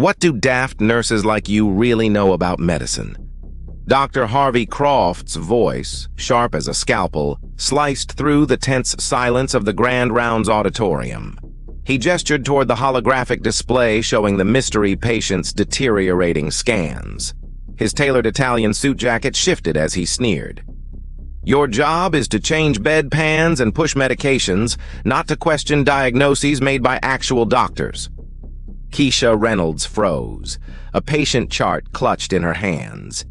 What do daft nurses like you really know about medicine? Dr. Harvey Croft's voice, sharp as a scalpel, sliced through the tense silence of the Grand Rounds auditorium. He gestured toward the holographic display showing the mystery patient's deteriorating scans. His tailored Italian suit jacket shifted as he sneered. Your job is to change bedpans and push medications, not to question diagnoses made by actual doctors. Keisha Reynolds froze, a patient chart clutched in her hands.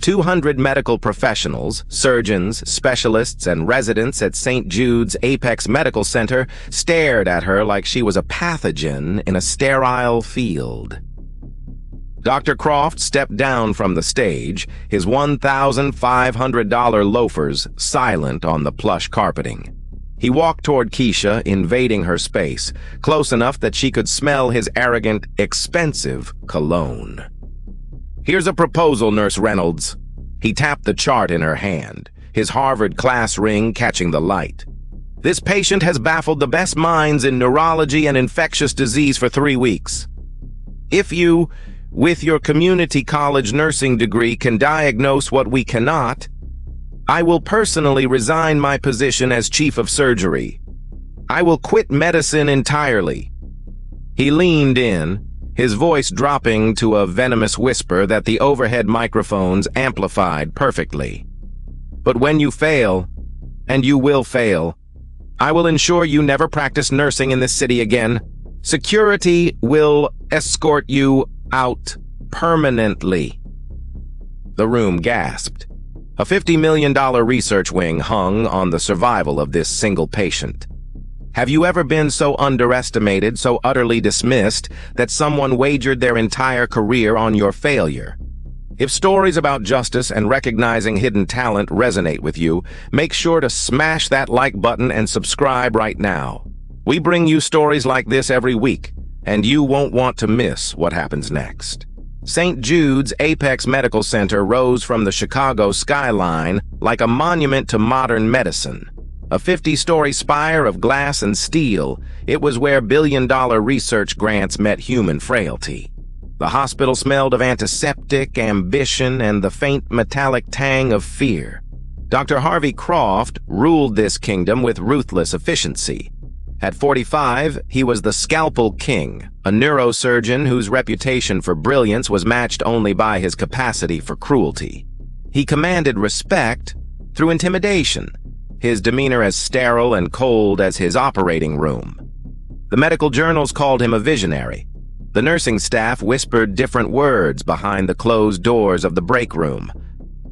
200 medical professionals, surgeons, specialists, and residents at St. Jude's Apex Medical Center stared at her like she was a pathogen in a sterile field. Dr. Croft stepped down from the stage, his $1,500 loafers silent on the plush carpeting. He walked toward Keisha, invading her space, close enough that she could smell his arrogant, expensive cologne. Here's a proposal, Nurse Reynolds. He tapped the chart in her hand, his Harvard class ring catching the light. This patient has baffled the best minds in neurology and infectious disease for 3 weeks. If you, with your community college nursing degree, can diagnose what we cannot, I will personally resign my position as chief of surgery. I will quit medicine entirely. He leaned in, his voice dropping to a venomous whisper that the overhead microphones amplified perfectly. But when you fail, and you will fail, I will ensure you never practice nursing in this city again. Security will escort you out permanently. The room gasped. A $50 million research wing hung on the survival of this single patient. Have you ever been so underestimated, so utterly dismissed, that someone wagered their entire career on your failure? If stories about justice and recognizing hidden talent resonate with you, make sure to smash that like button and subscribe right now. We bring you stories like this every week, and you won't want to miss what happens next. St. Jude's Apex Medical Center rose from the Chicago skyline like a monument to modern medicine. A 50-story spire of glass and steel, it was where billion-dollar research grants met human frailty. The hospital smelled of antiseptic, ambition, and the faint metallic tang of fear. Dr. Harvey Croft ruled this kingdom with ruthless efficiency. At 45, he was the Scalpel King, a neurosurgeon whose reputation for brilliance was matched only by his capacity for cruelty. He commanded respect through intimidation, his demeanor as sterile and cold as his operating room. The medical journals called him a visionary. The nursing staff whispered different words behind the closed doors of the break room.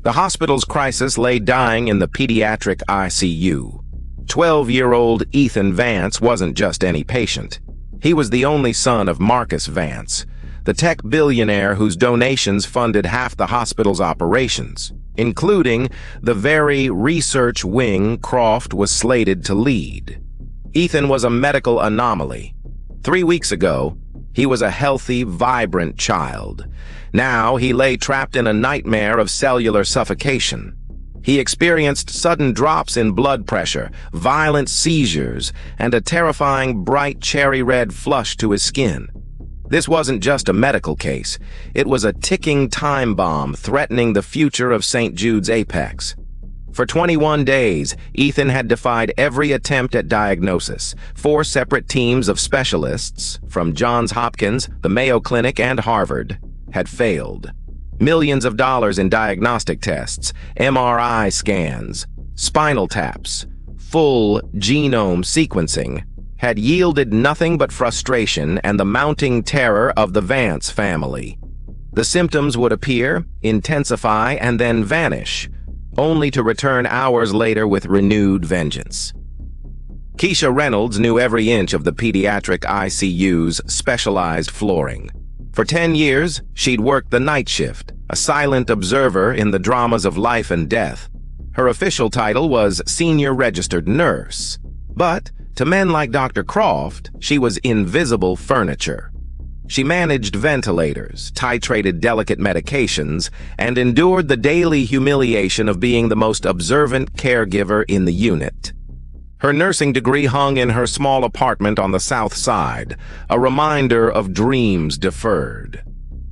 The hospital's crisis lay dying in the pediatric ICU. 12-year-old Ethan Vance wasn't just any patient. He was the only son of Marcus Vance, the tech billionaire whose donations funded half the hospital's operations, including the very research wing Croft was slated to lead. Ethan was a medical anomaly. 3 weeks ago, he was a healthy, vibrant child. Now he lay trapped in a nightmare of cellular suffocation. He experienced sudden drops in blood pressure, violent seizures, and a terrifying bright cherry-red flush to his skin. This wasn't just a medical case. It was a ticking time bomb threatening the future of St. Jude's Apex. For 21 days, Ethan had defied every attempt at diagnosis. 4 separate teams of specialists, from Johns Hopkins, the Mayo Clinic, and Harvard, had failed. Millions of dollars in diagnostic tests, MRI scans, spinal taps, full genome sequencing had yielded nothing but frustration and the mounting terror of the Vance family. The symptoms would appear, intensify, and then vanish, only to return hours later with renewed vengeance. Keisha Reynolds knew every inch of the pediatric ICU's specialized flooring. For 10 years, she'd worked the night shift, a silent observer in the dramas of life and death. Her official title was Senior Registered Nurse, but to men like Dr. Croft, she was invisible furniture. She managed ventilators, titrated delicate medications, and endured the daily humiliation of being the most observant caregiver in the unit. Her nursing degree hung in her small apartment on the South Side, a reminder of dreams deferred.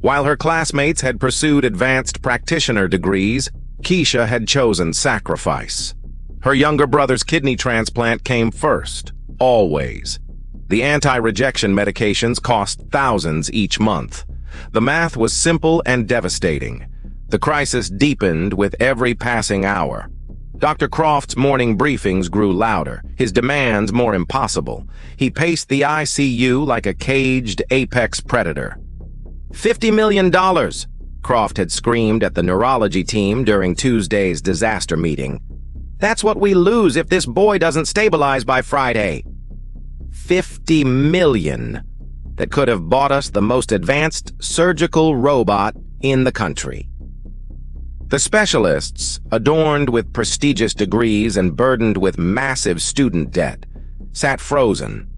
While her classmates had pursued advanced practitioner degrees, Keisha had chosen sacrifice. Her younger brother's kidney transplant came first, always. The anti-rejection medications cost thousands each month. The math was simple and devastating. The crisis deepened with every passing hour. Dr. Croft's morning briefings grew louder, his demands more impossible. He paced the ICU like a caged apex predator. $50 million, Croft had screamed at the neurology team during Tuesday's disaster meeting. That's what we lose if this boy doesn't stabilize by Friday. 50 million that could have bought us the most advanced surgical robot in the country. The specialists, adorned with prestigious degrees and burdened with massive student debt, sat frozen,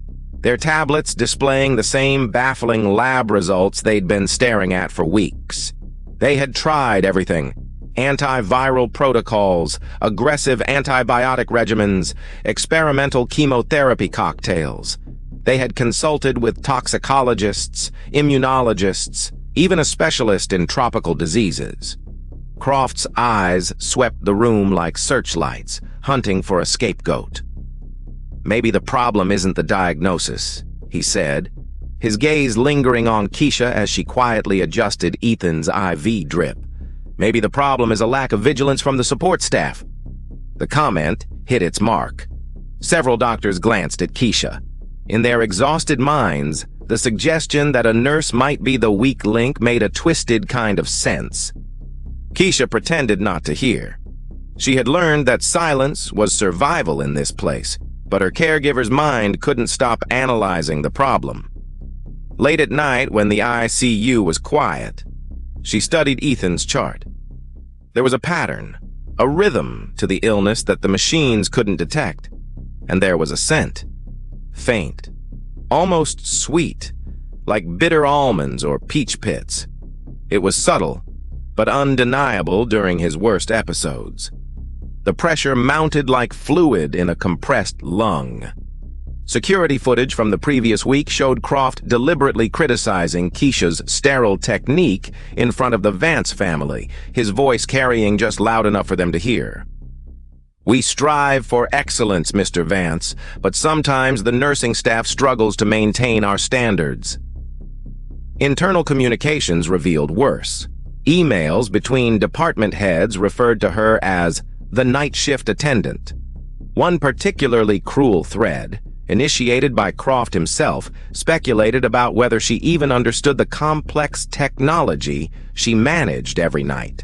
their tablets displaying the same baffling lab results they'd been staring at for weeks. They had tried everything: antiviral protocols, aggressive antibiotic regimens, experimental chemotherapy cocktails. They had consulted with toxicologists, immunologists, even a specialist in tropical diseases. Croft's eyes swept the room like searchlights, hunting for a scapegoat. "Maybe the problem isn't the diagnosis," he said, his gaze lingering on Keisha as she quietly adjusted Ethan's IV drip. "Maybe the problem is a lack of vigilance from the support staff." The comment hit its mark. Several doctors glanced at Keisha. In their exhausted minds, the suggestion that a nurse might be the weak link made a twisted kind of sense. Keisha pretended not to hear. She had learned that silence was survival in this place, but her caregiver's mind couldn't stop analyzing the problem. Late at night, when the ICU was quiet, she studied Ethan's chart. There was a pattern, a rhythm to the illness that the machines couldn't detect, and there was a scent. Faint, almost sweet, like bitter almonds or peach pits. It was subtle, but undeniable during his worst episodes. The pressure mounted like fluid in a compressed lung. Security footage from the previous week showed Croft deliberately criticizing Keisha's sterile technique in front of the Vance family, his voice carrying just loud enough for them to hear. "We strive for excellence, Mr. Vance, but sometimes the nursing staff struggles to maintain our standards." Internal communications revealed worse. Emails between department heads referred to her as the night shift attendant. One particularly cruel thread, initiated by Croft himself, speculated about whether she even understood the complex technology she managed every night.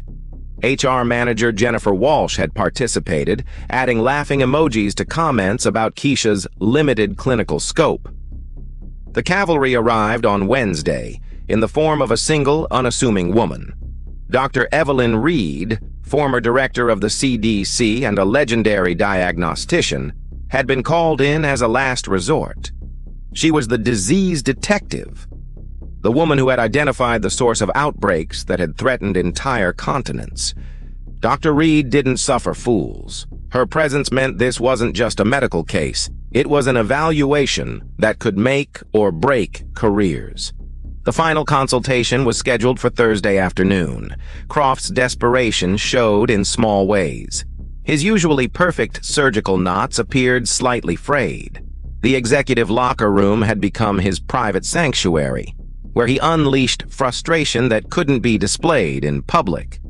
HR manager Jennifer Walsh had participated, adding laughing emojis to comments about Keisha's limited clinical scope. The cavalry arrived on Wednesday in the form of a single, unassuming woman. Dr. Evelyn Reed, former director of the CDC and a legendary diagnostician, had been called in as a last resort. She was the disease detective, the woman who had identified the source of outbreaks that had threatened entire continents. Dr. Reed didn't suffer fools. Her presence meant this wasn't just a medical case. It was an evaluation that could make or break careers. The final consultation was scheduled for Thursday afternoon. Croft's desperation showed in small ways. His usually perfect surgical knots appeared slightly frayed. The executive locker room had become his private sanctuary, where he unleashed frustration that couldn't be displayed in public.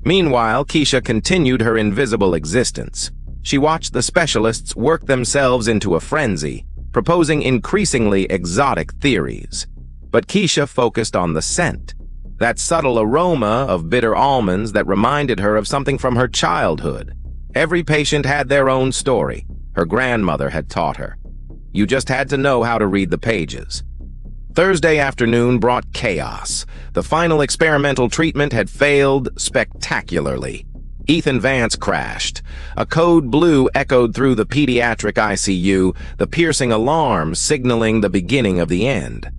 Meanwhile, Keisha continued her invisible existence. She watched the specialists work themselves into a frenzy, proposing increasingly exotic theories. But Keisha focused on the scent, that subtle aroma of bitter almonds that reminded her of something from her childhood. Every patient had their own story, her grandmother had taught her. You just had to know how to read the pages. Thursday afternoon brought chaos. The final experimental treatment had failed spectacularly. Ethan Vance crashed. A code blue echoed through the pediatric ICU, the piercing alarm signaling the beginning of the end.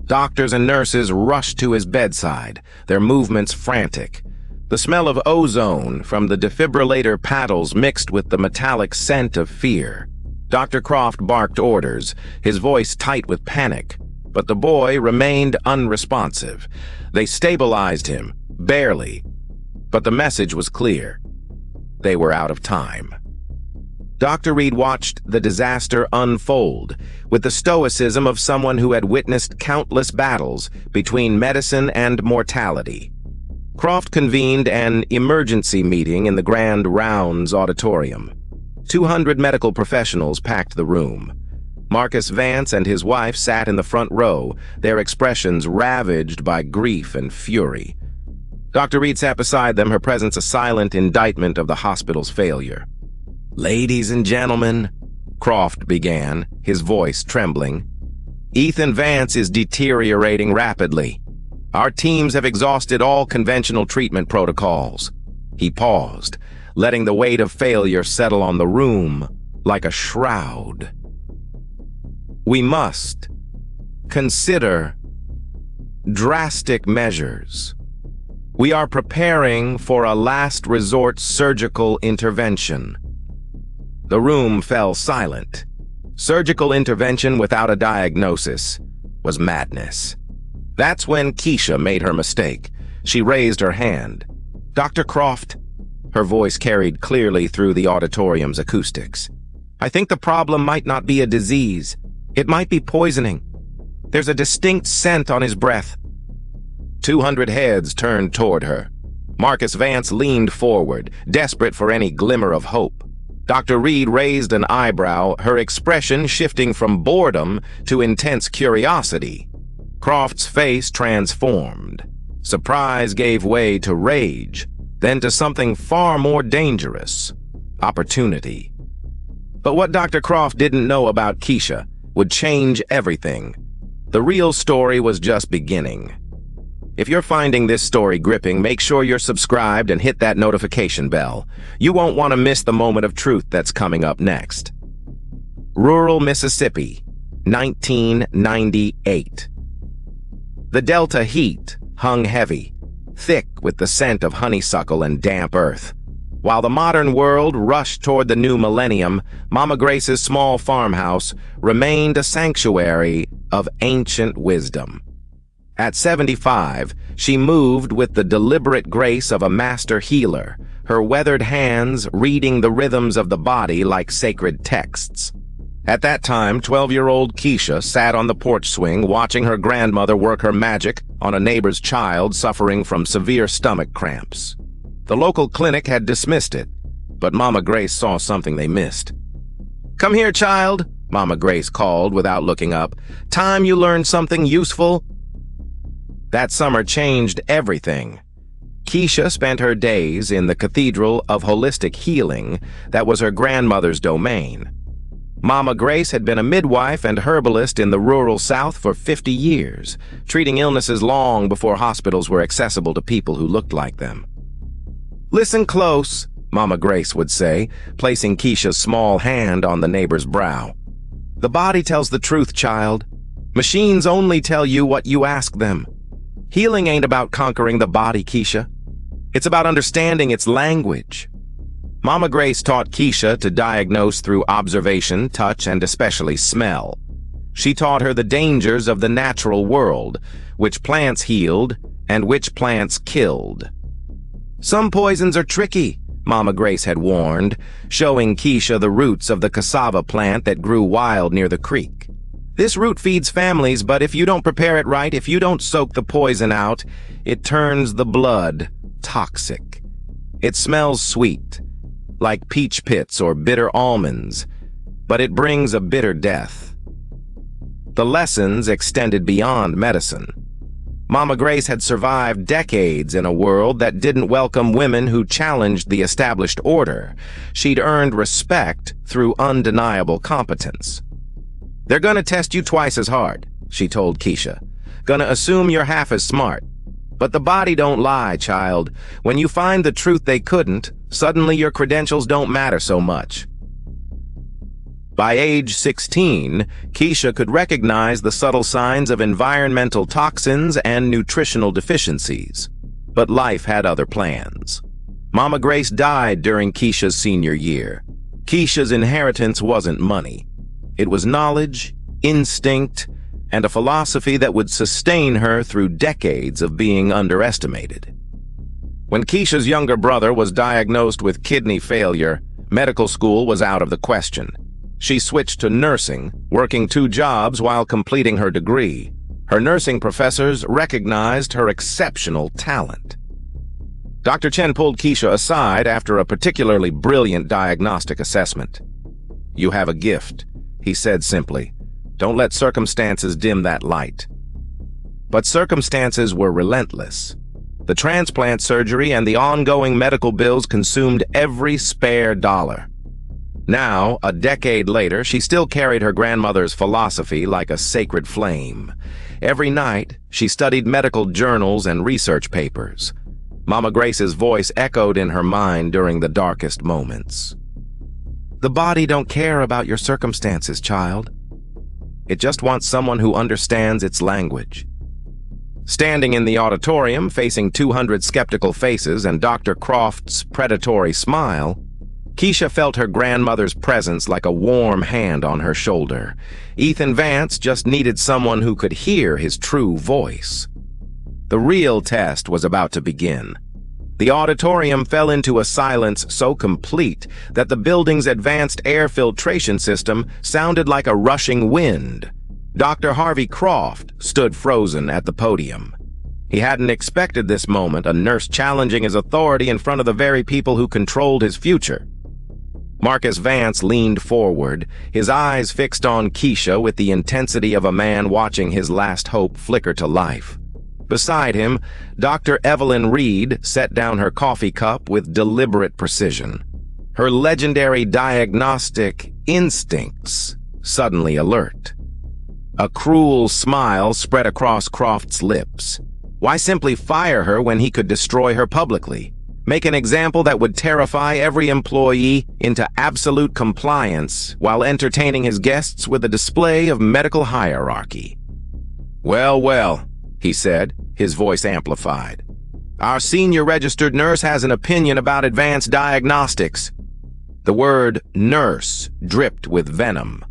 Doctors and nurses rushed to his bedside, their movements frantic. The smell of ozone from the defibrillator paddles mixed with the metallic scent of fear. Dr. Croft barked orders, his voice tight with panic, but the boy remained unresponsive. They stabilized him, barely, but the message was clear. They were out of time. Dr. Reed watched the disaster unfold with the stoicism of someone who had witnessed countless battles between medicine and mortality. Croft convened an emergency meeting in the Grand Rounds auditorium. 200 medical professionals packed the room. Marcus Vance and his wife sat in the front row, their expressions ravaged by grief and fury. Dr. Reed sat beside them, her presence a silent indictment of the hospital's failure. "Ladies and gentlemen," Croft began, his voice trembling, "Ethan Vance is deteriorating rapidly. Our teams have exhausted all conventional treatment protocols." He paused, letting the weight of failure settle on the room like a shroud. "We must consider drastic measures. We are preparing for a last resort surgical intervention." The room fell silent. Surgical intervention without a diagnosis was madness. That's when Keisha made her mistake. She raised her hand. "Dr. Croft," her voice carried clearly through the auditorium's acoustics, "I think the problem might not be a disease. It might be poisoning. There's a distinct scent on his breath." 200 heads turned toward her. Marcus Vance leaned forward, desperate for any glimmer of hope. Dr. Reed raised an eyebrow, her expression shifting from boredom to intense curiosity. Croft's face transformed. Surprise gave way to rage, then to something far more dangerous: opportunity. But what Dr. Croft didn't know about Keisha would change everything. The real story was just beginning. If you're finding this story gripping, make sure you're subscribed and hit that notification bell. You won't want to miss the moment of truth that's coming up next. Rural Mississippi, 1998. The Delta heat hung heavy, thick with the scent of honeysuckle and damp earth. While the modern world rushed toward the new millennium, Mama Grace's small farmhouse remained a sanctuary of ancient wisdom. At 75, she moved with the deliberate grace of a master healer, her weathered hands reading the rhythms of the body like sacred texts. At that time, 12-year-old Keisha sat on the porch swing watching her grandmother work her magic on a neighbor's child suffering from severe stomach cramps. The local clinic had dismissed it, but Mama Grace saw something they missed. "Come here, child," Mama Grace called without looking up. "Time you learned something useful." That summer changed everything. Keisha spent her days in the Cathedral of Holistic Healing that was her grandmother's domain. Mama Grace had been a midwife and herbalist in the rural South for 50 years, treating illnesses long before hospitals were accessible to people who looked like them. "Listen close," Mama Grace would say, placing Keisha's small hand on the neighbor's brow. "The body tells the truth, child. Machines only tell you what you ask them. Healing ain't about conquering the body, Keisha. It's about understanding its language." Mama Grace taught Keisha to diagnose through observation, touch, and especially smell. She taught her the dangers of the natural world, which plants healed and which plants killed. "Some poisons are tricky," Mama Grace had warned, showing Keisha the roots of the cassava plant that grew wild near the creek. "This root feeds families, but if you don't prepare it right, if you don't soak the poison out, it turns the blood toxic. It smells sweet, like peach pits or bitter almonds, but it brings a bitter death." The lessons extended beyond medicine. Mama Grace had survived decades in a world that didn't welcome women who challenged the established order. She'd earned respect through undeniable competence. "They're gonna test you twice as hard," she told Keisha. "Gonna assume you're half as smart. But the body don't lie, child. When you find the truth they couldn't, suddenly your credentials don't matter so much." By age 16, Keisha could recognize the subtle signs of environmental toxins and nutritional deficiencies. But life had other plans. Mama Grace died during Keisha's senior year. Keisha's inheritance wasn't money. It was knowledge, instinct, and a philosophy that would sustain her through decades of being underestimated. When Keisha's younger brother was diagnosed with kidney failure, medical school was out of the question. She switched to nursing, working 2 jobs while completing her degree. Her nursing professors recognized her exceptional talent. Dr. Chen pulled Keisha aside after a particularly brilliant diagnostic assessment. "You have a gift," he said simply. "Don't let circumstances dim that light." But circumstances were relentless. The transplant surgery and the ongoing medical bills consumed every spare dollar. Now, a decade later, she still carried her grandmother's philosophy like a sacred flame. Every night, she studied medical journals and research papers. Mama Grace's voice echoed in her mind during the darkest moments. "The body don't care about your circumstances, child. It just wants someone who understands its language." Standing in the auditorium, facing 200 skeptical faces and Dr. Croft's predatory smile, Keisha felt her grandmother's presence like a warm hand on her shoulder. Ethan Vance just needed someone who could hear his true voice. The real test was about to begin. The auditorium fell into a silence so complete that the building's advanced air filtration system sounded like a rushing wind. Dr. Harvey Croft stood frozen at the podium. He hadn't expected this moment, a nurse challenging his authority in front of the very people who controlled his future. Marcus Vance leaned forward, his eyes fixed on Keisha with the intensity of a man watching his last hope flicker to life. Beside him, Dr. Evelyn Reed set down her coffee cup with deliberate precision. Her legendary diagnostic instincts suddenly alert. A cruel smile spread across Croft's lips. Why simply fire her when he could destroy her publicly? Make an example that would terrify every employee into absolute compliance while entertaining his guests with a display of medical hierarchy. "Well, well," he said, his voice amplified. "Our senior registered nurse has an opinion about advanced diagnostics." The word nurse dripped with venom.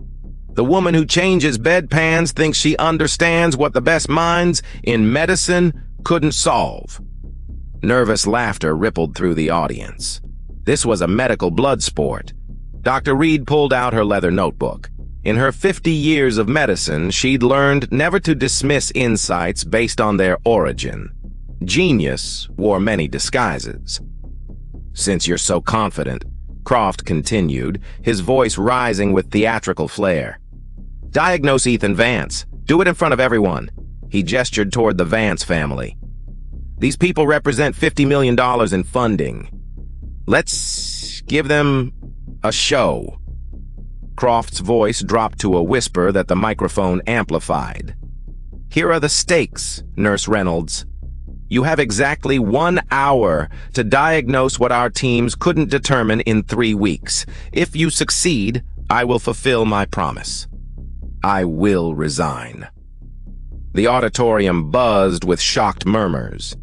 "The woman who changes bedpans thinks she understands what the best minds in medicine couldn't solve." Nervous laughter rippled through the audience. This was a medical blood sport. Dr. Reed pulled out her leather notebook. In her 50 years of medicine, she'd learned never to dismiss insights based on their origin. Genius wore many disguises. "Since you're so confident," Croft continued, his voice rising with theatrical flair, "diagnose Ethan Vance. Do it in front of everyone." He gestured toward the Vance family. "These people represent $50 million in funding. Let's give them a show." Croft's voice dropped to a whisper that the microphone amplified. "Here are the stakes, Nurse Reynolds. You have exactly 1 hour to diagnose what our teams couldn't determine in 3 weeks. If you succeed, I will fulfill my promise. I will resign." The auditorium buzzed with shocked murmurs.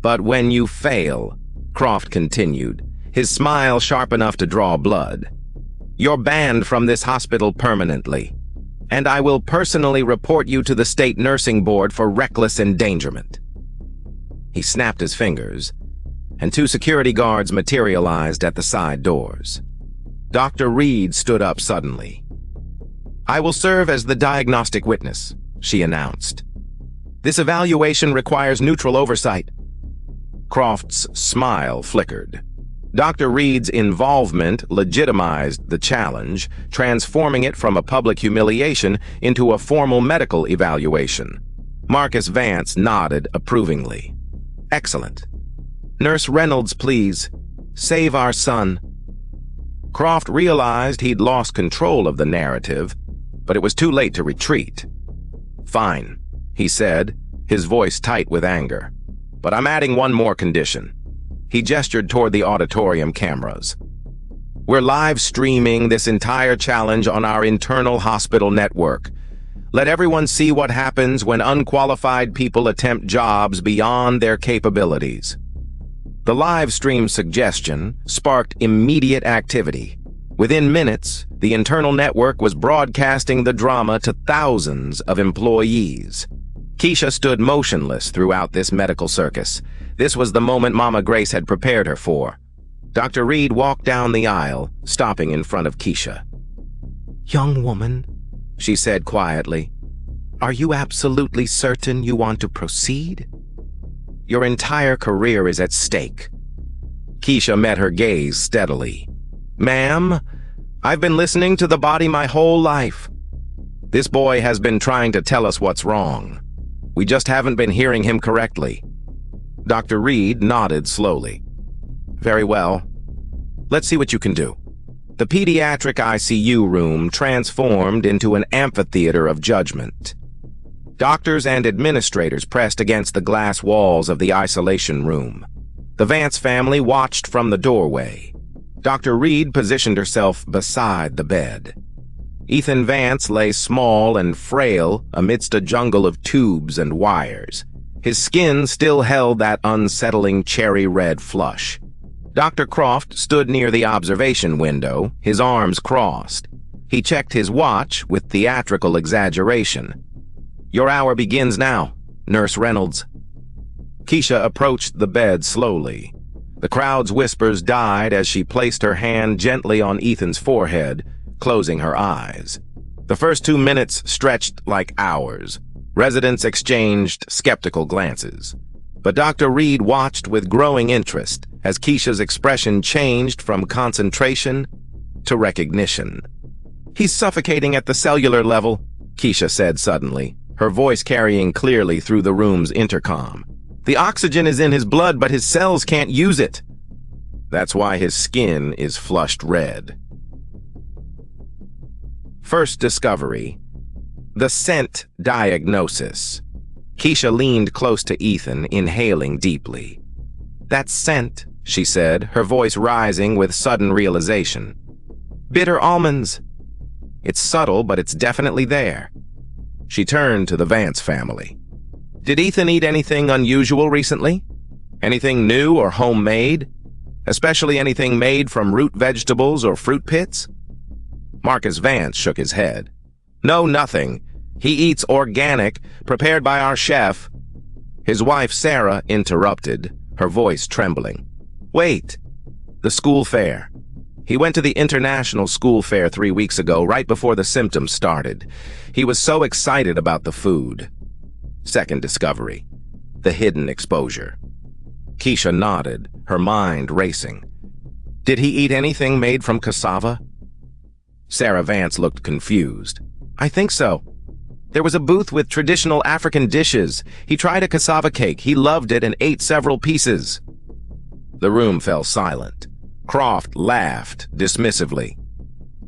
"But when you fail," Croft continued, his smile sharp enough to draw blood, "you're banned from this hospital permanently, and I will personally report you to the state nursing board for reckless endangerment." He snapped his fingers, and 2 security guards materialized at the side doors. Dr. Reed stood up suddenly. "I will serve as the diagnostic witness," she announced. "This evaluation requires neutral oversight." Croft's smile flickered. Dr. Reed's involvement legitimized the challenge, transforming it from a public humiliation into a formal medical evaluation. Marcus Vance nodded approvingly. "Excellent. Nurse Reynolds, please. Save our son." Croft realized he'd lost control of the narrative, but it was too late to retreat. "Fine," he said, his voice tight with anger. "But I'm adding one more condition." He gestured toward the auditorium cameras. "We're live streaming this entire challenge on our internal hospital network. Let everyone see what happens when unqualified people attempt jobs beyond their capabilities. The live stream suggestion sparked immediate activity. Within minutes, the internal network was broadcasting the drama to thousands of employees. Keisha stood motionless throughout this medical circus. This was the moment Mama Grace had prepared her for. Dr. Reed walked down the aisle, stopping in front of Keisha. "Young woman," she said quietly, "are you absolutely certain you want to proceed? Your entire career is at stake." Keisha met her gaze steadily. "Ma'am, I've been listening to the body my whole life. This boy has been trying to tell us what's wrong. We just haven't been hearing him correctly." Dr. Reed nodded slowly. "Very well. Let's see what you can do." The pediatric ICU room transformed into an amphitheater of judgment. Doctors and administrators pressed against the glass walls of the isolation room. The Vance family watched from the doorway. Dr. Reed positioned herself beside the bed. Ethan Vance lay small and frail amidst a jungle of tubes and wires. His skin still held that unsettling cherry-red flush. Dr. Croft stood near the observation window, his arms crossed. He checked his watch with theatrical exaggeration. "Your hour begins now, Nurse Reynolds." Keisha approached the bed slowly. The crowd's whispers died as she placed her hand gently on Ethan's forehead, closing her eyes. The first 2 minutes stretched like hours. Residents exchanged skeptical glances. But Dr. Reed watched with growing interest as Keisha's expression changed from concentration to recognition. "He's suffocating at the cellular level," Keisha said suddenly, her voice carrying clearly through the room's intercom. "The oxygen is in his blood, but his cells can't use it. That's why his skin is flushed red." First discovery: the scent diagnosis. Keisha leaned close to Ethan, inhaling deeply. "That scent," she said, her voice rising with sudden realization. "Bitter almonds. It's subtle, but it's definitely there." She turned to the Vance family. "Did Ethan eat anything unusual recently? Anything new or homemade? Especially anything made from root vegetables or fruit pits?" Marcus Vance shook his head. "No, nothing. He eats organic, prepared by our chef." His wife Sarah interrupted, her voice trembling. "Wait, the school fair. He went to the international school fair 3 weeks ago, right before the symptoms started. He was so excited about the food." Second discovery: the hidden exposure. Keisha nodded, her mind racing. "Did he eat anything made from cassava?" Sarah Vance looked confused. "I think so. There was a booth with traditional African dishes. He tried a cassava cake. He loved it and ate several pieces." The room fell silent. Croft laughed dismissively.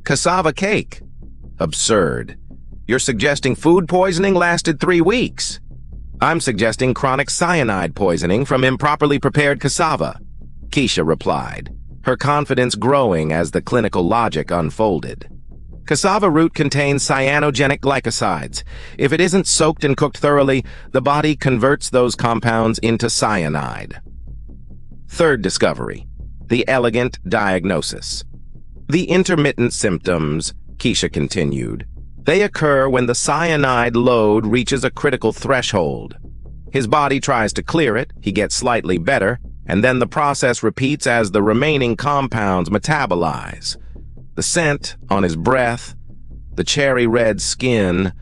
"Cassava cake? Absurd. You're suggesting food poisoning lasted 3 weeks. I'm suggesting chronic cyanide poisoning from improperly prepared cassava," Keisha replied, her confidence growing as the clinical logic unfolded. "Cassava root contains cyanogenic glycosides. If it isn't soaked and cooked thoroughly, the body converts those compounds into cyanide." Third discovery: the elegant diagnosis. "The intermittent symptoms," Keisha continued, "they occur when the cyanide load reaches a critical threshold. His body tries to clear it, he gets slightly better, and then the process repeats as the remaining compounds metabolize. The scent on his breath, the cherry-red skin,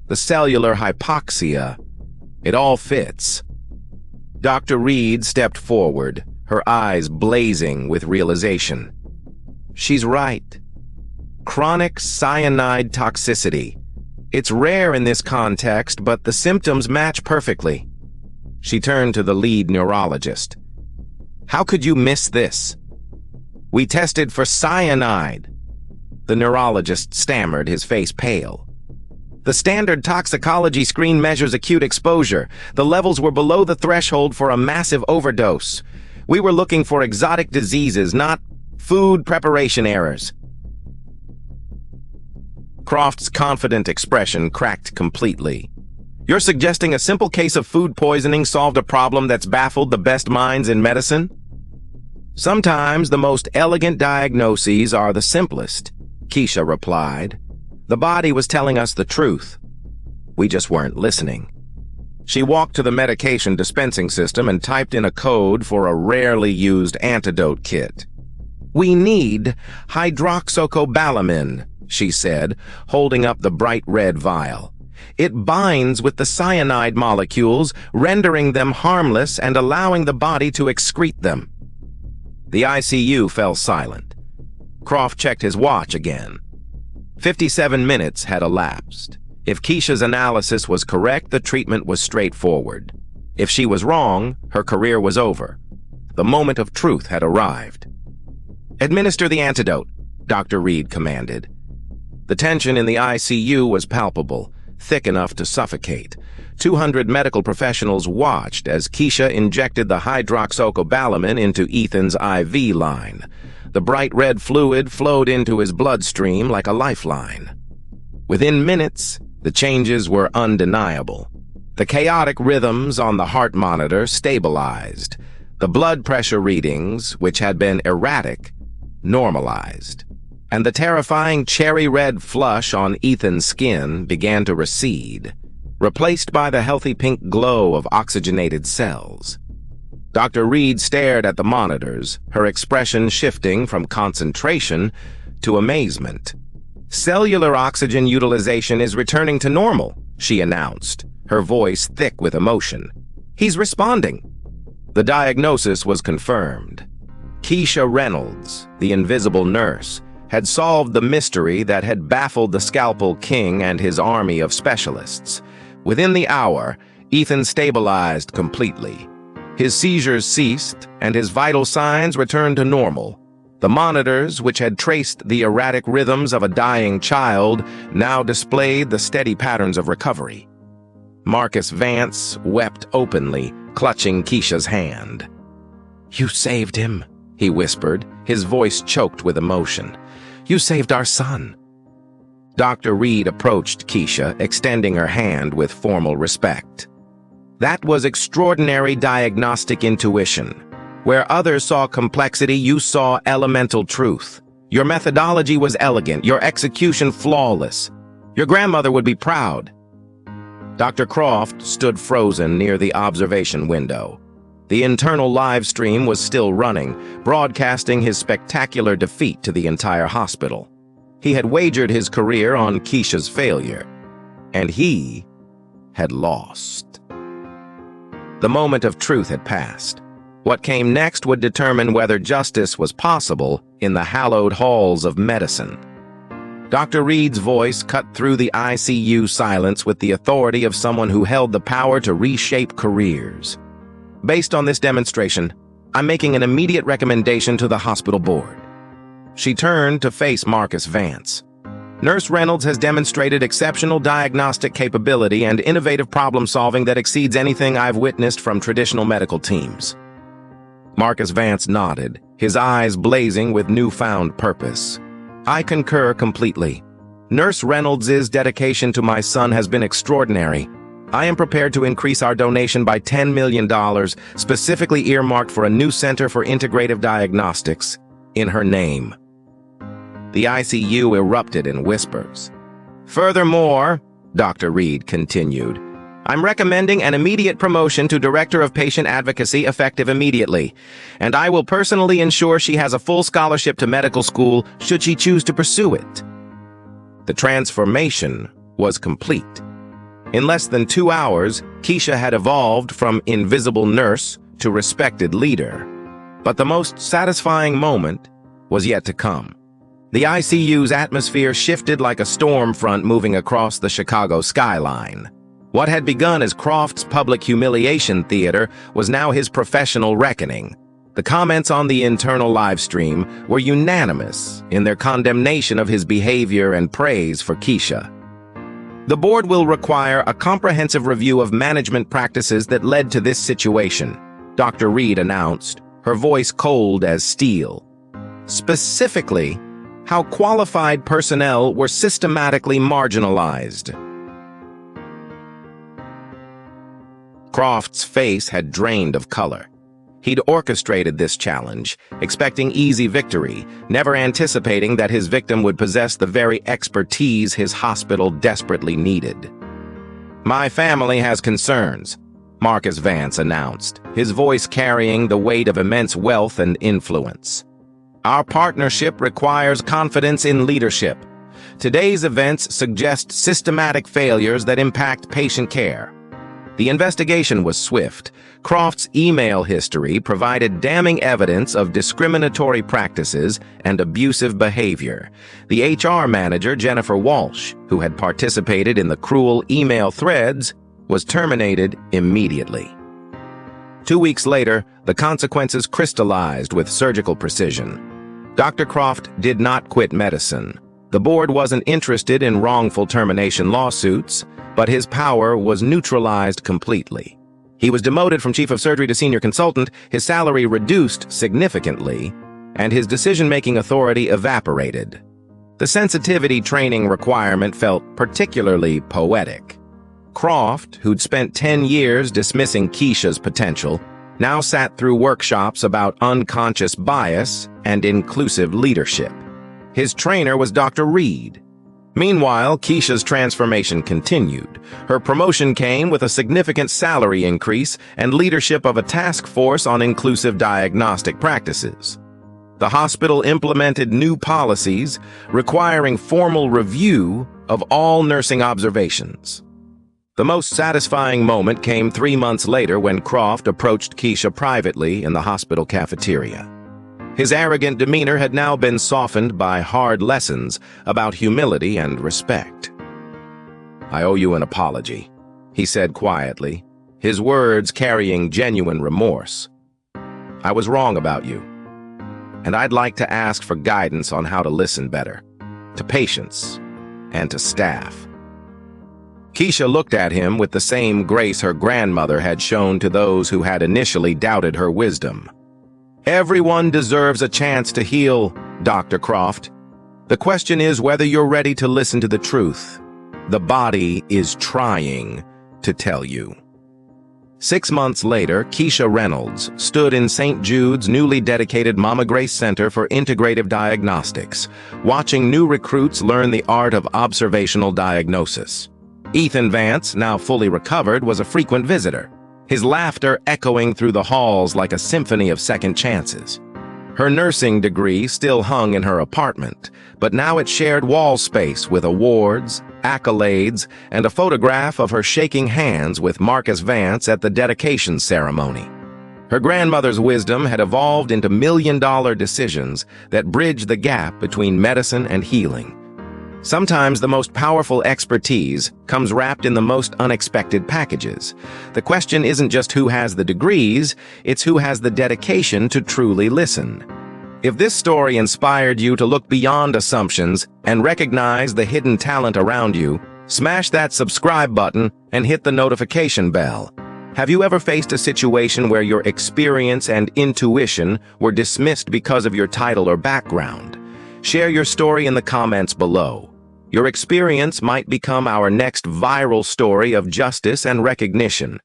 the cellular hypoxia, it all fits." Dr. Reed stepped forward, her eyes blazing with realization. "She's right. Chronic cyanide toxicity. It's rare in this context, but the symptoms match perfectly." She turned to the lead neurologist. "How could you miss this?" "We tested for cyanide." The neurologist stammered, his face pale. "The standard toxicology screen measures acute exposure. The levels were below the threshold for a massive overdose. We were looking for exotic diseases, not food preparation errors." Croft's confident expression cracked completely. You're suggesting a simple case of food poisoning solved a problem that's baffled the best minds in medicine? Sometimes the most elegant diagnoses are the simplest, Keisha replied. The body was telling us the truth. We just weren't listening. She walked to the medication dispensing system and typed in a code for a rarely used antidote kit. We need hydroxycobalamin, she said, holding up the bright red vial. It binds with the cyanide molecules, rendering them harmless and allowing the body to excrete them. The ICU fell silent. Croft checked his watch again. 57 minutes had elapsed. If Keisha's analysis was correct, the treatment was straightforward. If she was wrong, her career was over. The moment of truth had arrived. Administer the antidote, Dr. Reed commanded. The tension in the ICU was palpable, thick enough to suffocate. 200 medical professionals watched as Keisha injected the hydroxycobalamin into Ethan's IV line. The bright red fluid flowed into his bloodstream like a lifeline. Within minutes, the changes were undeniable. The chaotic rhythms on the heart monitor stabilized. The blood pressure readings, which had been erratic, normalized. And the terrifying cherry-red flush on Ethan's skin began to recede, replaced by the healthy pink glow of oxygenated cells. Dr. Reed stared at the monitors, her expression shifting from concentration to amazement. Cellular oxygen utilization is returning to normal, she announced, her voice thick with emotion. He's responding. The diagnosis was confirmed. Keisha Reynolds, the invisible nurse, had solved the mystery that had baffled the Scalpel King and his army of specialists. Within the hour, Ethan stabilized completely. His seizures ceased, and his vital signs returned to normal. The monitors, which had traced the erratic rhythms of a dying child, now displayed the steady patterns of recovery. Marcus Vance wept openly, clutching Keisha's hand. "You saved him," he whispered, his voice choked with emotion. "You saved our son." Dr. Reed approached Keisha, extending her hand with formal respect. That was extraordinary diagnostic intuition. Where others saw complexity, you saw elemental truth. Your methodology was elegant, your execution flawless. Your grandmother would be proud. Dr. Croft stood frozen near the observation window. The internal live stream was still running, broadcasting his spectacular defeat to the entire hospital. He had wagered his career on Keisha's failure, and he had lost. The moment of truth had passed. What came next would determine whether justice was possible in the hallowed halls of medicine. Dr. Reed's voice cut through the ICU silence with the authority of someone who held the power to reshape careers. Based on this demonstration, I'm making an immediate recommendation to the hospital board. She turned to face Marcus Vance. Nurse Reynolds has demonstrated exceptional diagnostic capability and innovative problem-solving that exceeds anything I've witnessed from traditional medical teams. Marcus Vance nodded, his eyes blazing with newfound purpose. I concur completely. Nurse Reynolds' dedication to my son has been extraordinary. I am prepared to increase our donation by $10 million, specifically earmarked for a new center for integrative diagnostics, in her name. The ICU erupted in whispers. Furthermore, Dr. Reed continued, I'm recommending an immediate promotion to Director of Patient Advocacy effective immediately, and I will personally ensure she has a full scholarship to medical school should she choose to pursue it. The transformation was complete. In less than 2 hours, Keisha had evolved from invisible nurse to respected leader. But the most satisfying moment was yet to come. The ICU's atmosphere shifted like a storm front moving across the Chicago skyline. What had begun as Croft's public humiliation theater was now his professional reckoning. The comments on the internal live stream were unanimous in their condemnation of his behavior and praise for Keisha. The board will require a comprehensive review of management practices that led to this situation, Dr. Reed announced, her voice cold as steel. Specifically, how qualified personnel were systematically marginalized. Croft's face had drained of color. He'd orchestrated this challenge, expecting easy victory, never anticipating that his victim would possess the very expertise his hospital desperately needed. "My family has concerns," Marcus Vance announced, his voice carrying the weight of immense wealth and influence. "Our partnership requires confidence in leadership. Today's events suggest systematic failures that impact patient care." The investigation was swift. Croft's email history provided damning evidence of discriminatory practices and abusive behavior. The HR manager, Jennifer Walsh, who had participated in the cruel email threads, was terminated immediately. 2 weeks later, the consequences crystallized with surgical precision. Dr. Croft did not quit medicine. The board wasn't interested in wrongful termination lawsuits, but his power was neutralized completely. He was demoted from chief of surgery to senior consultant, his salary reduced significantly, and his decision-making authority evaporated. The sensitivity training requirement felt particularly poetic. Croft, who'd spent 10 years dismissing Keisha's potential, now sat through workshops about unconscious bias and inclusive leadership. His trainer was Dr. Reed. Meanwhile, Keisha's transformation continued. Her promotion came with a significant salary increase and leadership of a task force on inclusive diagnostic practices. The hospital implemented new policies requiring formal review of all nursing observations. The most satisfying moment came 3 months later when Croft approached Keisha privately in the hospital cafeteria. His arrogant demeanor had now been softened by hard lessons about humility and respect. "I owe you an apology," he said quietly, his words carrying genuine remorse. "I was wrong about you, and I'd like to ask for guidance on how to listen better, to patients and to staff." Keisha looked at him with the same grace her grandmother had shown to those who had initially doubted her wisdom. "Everyone deserves a chance to heal, Dr. Croft. The question is whether you're ready to listen to the truth. The body is trying to tell you." 6 months later, Keisha Reynolds stood in St. Jude's newly dedicated Mama Grace Center for Integrative Diagnostics, watching new recruits learn the art of observational diagnosis. Ethan Vance, now fully recovered, was a frequent visitor, his laughter echoing through the halls like a symphony of second chances. Her nursing degree still hung in her apartment, but now it shared wall space with awards, accolades, and a photograph of her shaking hands with Marcus Vance at the dedication ceremony. Her grandmother's wisdom had evolved into million-dollar decisions that bridged the gap between medicine and healing. Sometimes the most powerful expertise comes wrapped in the most unexpected packages. The question isn't just who has the degrees, it's who has the dedication to truly listen. If this story inspired you to look beyond assumptions and recognize the hidden talent around you, smash that subscribe button and hit the notification bell. Have you ever faced a situation where your experience and intuition were dismissed because of your title or background? Share your story in the comments below. Your experience might become our next viral story of justice and recognition.